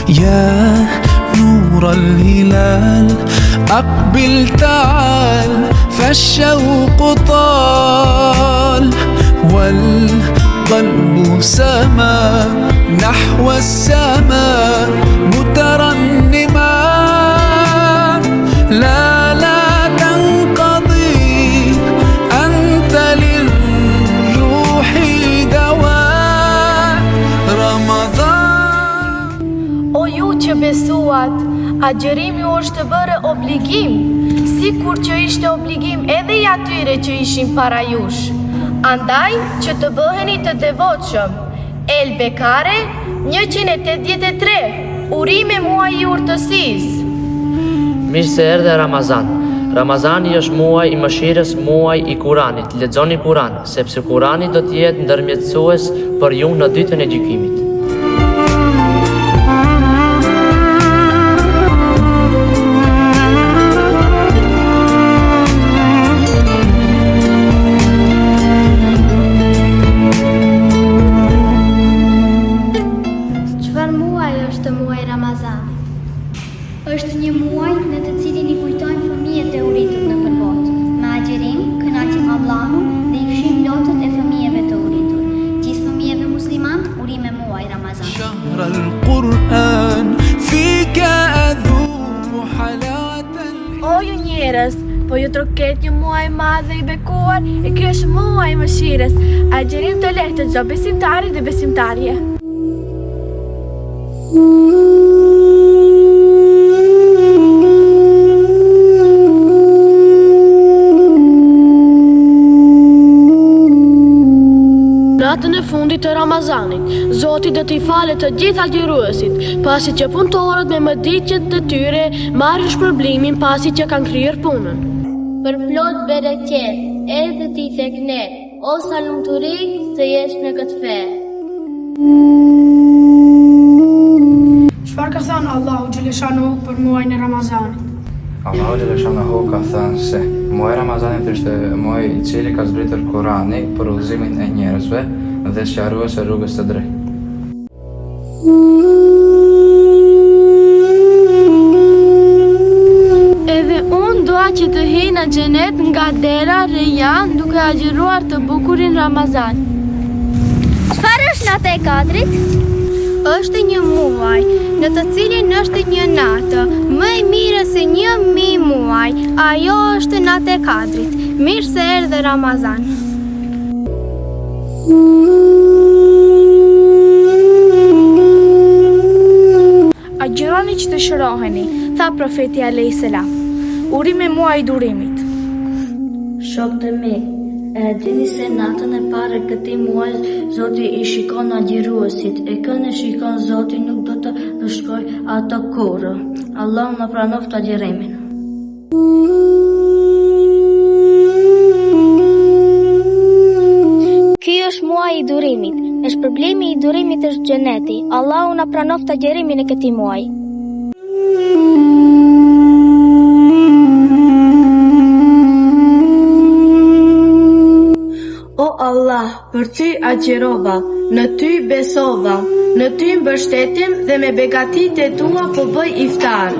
يا نور الهلال أقبل تعال فالشوق طال والقلب سما نحو السماء مترنما لا تنقضي أنت للروح دواء رمضان. O ju që besuat, agjerimi është bërë obligim, sikur që ishte obligim edhe i atyre që ishin para jush. Andaj që të bëheni të devotshëm. El Bekare 183, urime muaj i urtësisë. Mirë se erdhe Ramazan. Ramazani është muaj i mëshirës, muaj i Kuranit. Lexoni Kuran, sepse Kurani do të jetë ndërmjetësues për ju në ditën e gjykimit. Është një muaj në të cilin i kujtojmë fëmijët e uritur në botë. Me agjerim, kënaqim Allahun dhe i fshim lotët e fëmijëve të uritur. Gjithë fëmijëve musliman, urime muaj Ramazan. شهر القرآن فيك أذوق حلاوة. O ju njerëz, po ju troket një muaj madh dhe i bekuar, e ky është muaj i mëshirës. Agjerim të lehtë çdo besimtari dhe besimtarje. Natën e fundit të Ramazanit, Zoti do t'i falet të gjithë agjëruesit, pasi që punëtorët me mëditjet të tyre marrin shpërblimin pasi që kanë kryer punën. Për plot bereqet, erdhë ti tek ne, o sa lumturi të jesh në këtë fe. Çfarë ka thënë Allahu xhaleshanu për muajin e Ramazanit? Allahu xhaleshanu ka thënë se muaji i Ramazanit është muaji i cili ka zbritur Kurani për udhëzimin e njerëzve dhe sqarues e rrugës së drejtë. Edhe unë dua që të hyj në xhenet nga dera Rejan duke agjëruar të bukurin Ramazan. Çfarë është nata e Kadrit? Është një muaj në të cilin është një natë më e mirë se 1000 muaj. Ajo është nata e Kadrit. Mirë se erdhe Ramazan. Agjëroni që të shëroheni, tha profeti alayhis salam. Urime muaj i durimit. Shokët e mi, e dini se natën e parë këtij muaji Zoti i shikon agjëruesit, e kënë shikon Zoti nuk do të dëshkoj ato kurrë. Allahu na pranoft agjërimin. Ky është muaji i durimit. E shpërblimi i durimit është xheneti. Allahu na pranoft agjërimin e këtij muaji. O Allah, për ty agjërova, në ty besova, në ty mbështetem dhe me begatit e tua po bëj iftar.